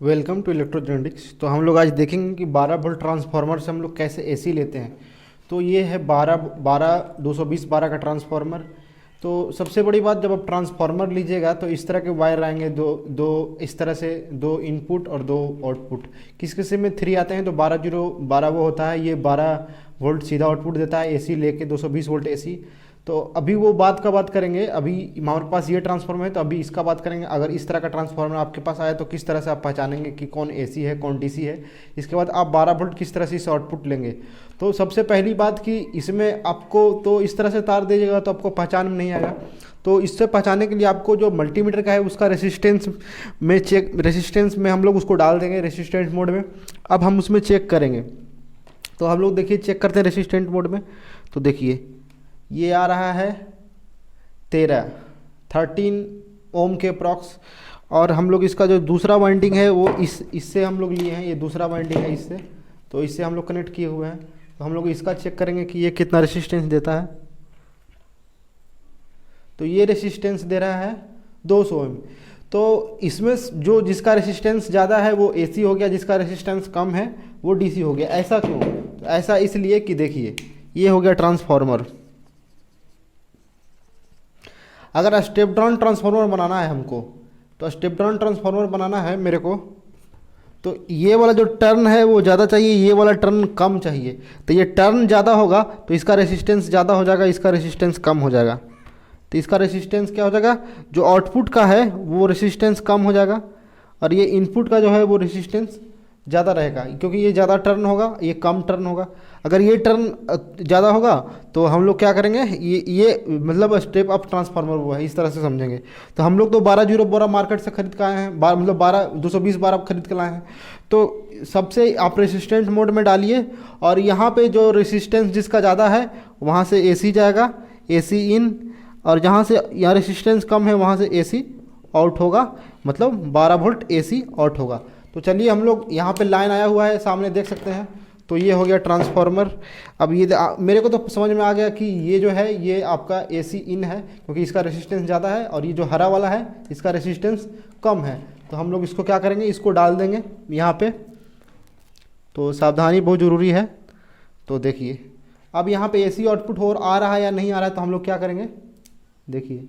Welcome to इलेक्ट्रोजेनेटिक्स। तो हम लोग आज देखेंगे कि 12 वोल्ट ट्रांसफार्मर से हम लोग कैसे एसी लेते हैं। तो ये है 220/12 का ट्रांसफार्मर। तो सबसे बड़ी बात, जब आप ट्रांसफार्मर लीजिएगा तो इस तरह के वायर आएंगे, दो दो इस तरह से, दो इनपुट और दो आउटपुट। किस किसी में 3 आते हैं तो 12 वो होता है, ये 12 वोल्ट सीधा आउटपुट देता है एसी लेके, 220 वोल्ट एसी। तो अभी वो बात करेंगे। अभी हमारे पास ये ट्रांसफार्मर है तो अभी इसका बात करेंगे। अगर इस तरह का ट्रांसफार्मर आपके पास आया तो किस तरह से आप पहचानेंगे कि कौन एसी है कौन डीसी है। इसके बाद आप 12 वोल्ट किस तरह से इस आउटपुट लेंगे। तो सबसे पहली बात कि इसमें आपको तो इस तरह से तार दीजिएगा तो आपको पहचान में नहीं आएगा। तो इससे पहचानने के लिए आपको जो मल्टीमीटर का है उसका रेसिस्टेंस में हम लोग उसको डाल देंगे रेसिस्टेंस मोड में। अब हम उसमें चेक करेंगे। तो हम लोग देखिए चेक करते हैं रेसिस्टेंट मोड में। तो देखिए ये आ रहा है 13 ओम के अप्रॉक्स। और हम लोग इसका जो दूसरा वाइंडिंग है वो इससे हम लोग लिए हैं, ये दूसरा वाइंडिंग है इससे, तो इससे हम लोग कनेक्ट किए हुए हैं। तो हम लोग इसका चेक करेंगे कि ये कितना रेसिस्टेंस देता है। तो ये रेसिस्टेंस दे रहा है 200 ओम। तो इसमें जो जिसका रेसिस्टेंस ज़्यादा है वो एसी हो गया, जिसका रेसिस्टेंस कम है वो डीसी हो गया। ऐसा क्यों? तो ऐसा इसलिए कि देखिए ये हो गया ट्रांसफार्मर। अगर स्टेप डाउन ट्रांसफार्मर बनाना है हमको, तो स्टेप डाउन ट्रांसफार्मर बनाना है मेरे को, तो ये वाला जो टर्न है वो ज़्यादा चाहिए, ये वाला टर्न कम चाहिए। तो ये टर्न ज़्यादा होगा तो इसका रेसिस्टेंस ज़्यादा हो जाएगा, इसका रेसिस्टेंस कम हो जाएगा। तो इसका रेसिस्टेंस क्या हो जाएगा, जो आउटपुट का है वो रेसिस्टेंस कम हो जाएगा, और ये इनपुट का जो है वो रेसिस्टेंस ज़्यादा रहेगा, क्योंकि ये ज़्यादा टर्न होगा ये कम टर्न होगा। अगर ये टर्न ज़्यादा होगा तो हम लोग क्या करेंगे, ये मतलब स्टेप अप ट्रांसफार्मर वो है, इस तरह से समझेंगे। तो हम लोग तो 12 मार्केट से खरीद के आए हैं, 220 12 खरीद के लाए हैं। तो सबसे आप रेसिस्टेंट मोड में डालिए, और यहाँ पे जो रेसिस्टेंस जिसका ज़्यादा है वहाँ से एसी जाएगा, एसी इन, और जहाँ से यहाँ रेसिस्टेंस कम है वहाँ से एसी आउट होगा, मतलब 12 वोल्ट एसी आउट होगा। तो चलिए हम लोग यहाँ पे लाइन आया हुआ है सामने देख सकते हैं। तो ये हो गया ट्रांसफार्मर। अब ये मेरे को तो समझ में आ गया कि ये जो है ये आपका एसी इन है, क्योंकि इसका रेसिस्टेंस ज़्यादा है, और ये जो हरा वाला है इसका रेसिस्टेंस कम है। तो हम लोग इसको क्या करेंगे, इसको डाल देंगे यहाँ पे। तो सावधानी बहुत ज़रूरी है। तो देखिए अब यहाँ पे एसी आउटपुट हो आ रहा है या नहीं आ रहा है, तो हम लोग क्या करेंगे, देखिए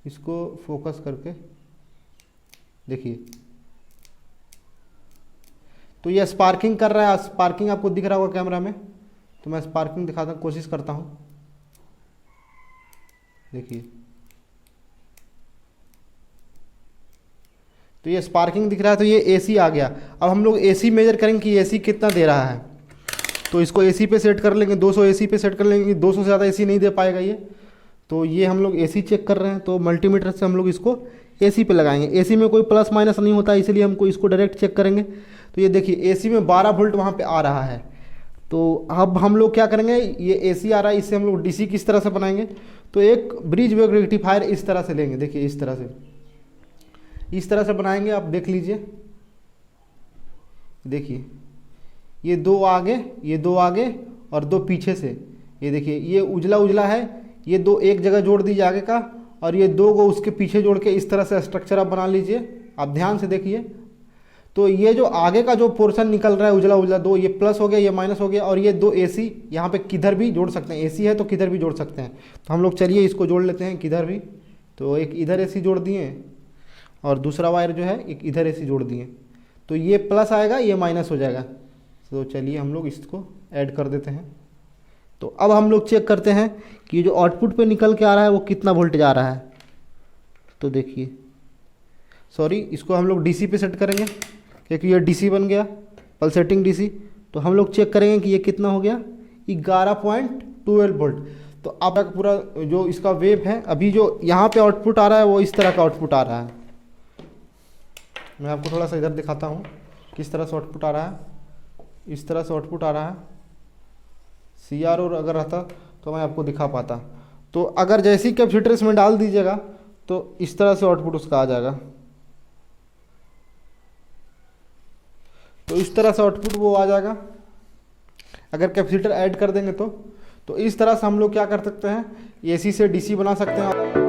इसको फोकस करके देखिए, तो ये स्पार्किंग कर रहा है। स्पार्किंग आपको दिख रहा होगा कैमरा में, तो मैं स्पार्किंग दिखाता कोशिश करता हूँ। देखिए तो ये स्पार्किंग दिख रहा है, तो ये एसी आ गया। अब हम लोग एसी मेजर करेंगे कि एसी कितना दे रहा है। तो इसको एसी पे सेट कर लेंगे, 200 एसी पे सेट कर लेंगे, 200 से ज़्यादा एसी नहीं दे पाएगा ये। तो ये हम लोग एसी चेक कर रहे हैं, तो मल्टीमीटर से हम लोग इसको एसी पे लगाएंगे। एसी में कोई प्लस माइनस नहीं होता, इसलिए हमको इसको डायरेक्ट चेक करेंगे। तो ये देखिए एसी में 12 वोल्ट वहाँ पे आ रहा है। तो अब हम लोग क्या करेंगे, ये एसी आ रहा है, इससे हम लोग डीसी किस तरह से बनाएंगे। तो एक ब्रिज वेव रेक्टिफायर इस तरह से लेंगे, देखिए इस तरह से बनाएंगे। आप देख लीजिए, देखिए ये दो आगे और दो पीछे से। ये देखिए ये उजला उजला है, ये दो एक जगह जोड़ दीजिए आगे का, और ये दो को उसके पीछे जोड़ के इस तरह से स्ट्रक्चर आप बना लीजिए। आप ध्यान से देखिए, तो ये जो आगे का जो पोर्शन निकल रहा है उजला उजला, दो ये प्लस हो गया ये माइनस हो गया, और ये दो एसी यहाँ पे किधर भी जोड़ सकते हैं, एसी है तो किधर भी जोड़ सकते हैं। तो हम लोग चलिए इसको जोड़ लेते हैं किधर भी। तो एक इधर एसी जोड़ दिए, और दूसरा वायर जो है एक इधर एसी जोड़ दिए। तो ये प्लस आएगा ये माइनस हो जाएगा। तो चलिए हम लोग इसको ऐड कर देते हैं। तो अब हम लोग चेक करते हैं कि जो आउटपुट पे निकल के आ रहा है वो कितना वोल्टेज आ रहा है। तो देखिए, सॉरी, इसको हम लोग डीसी पे सेट करेंगे, क्योंकि ये डीसी बन गया, पल्सेटिंग डीसी। तो हम लोग चेक करेंगे कि ये कितना हो गया, 11.12 वोल्ट। तो अब तक पूरा जो इसका वेव है, अभी जो यहाँ पे आउटपुट आ रहा है वो इस तरह का आउटपुट आ रहा है। मैं आपको थोड़ा सा इधर दिखाता हूँ किस तरह से आउटपुट आ रहा है। इस तरह से आउटपुट आ रहा है। CR और अगर रहता तो मैं आपको दिखा पाता। तो अगर जैसे ही कैपेसिटर इसमें डाल दीजिएगा तो इस तरह से आउटपुट उसका आ जाएगा। तो इस तरह से आउटपुट वो आ जाएगा अगर कैपेसिटर ऐड कर देंगे तो इस तरह से हम लोग क्या कर सकते हैं, एसी से डीसी बना सकते हैं।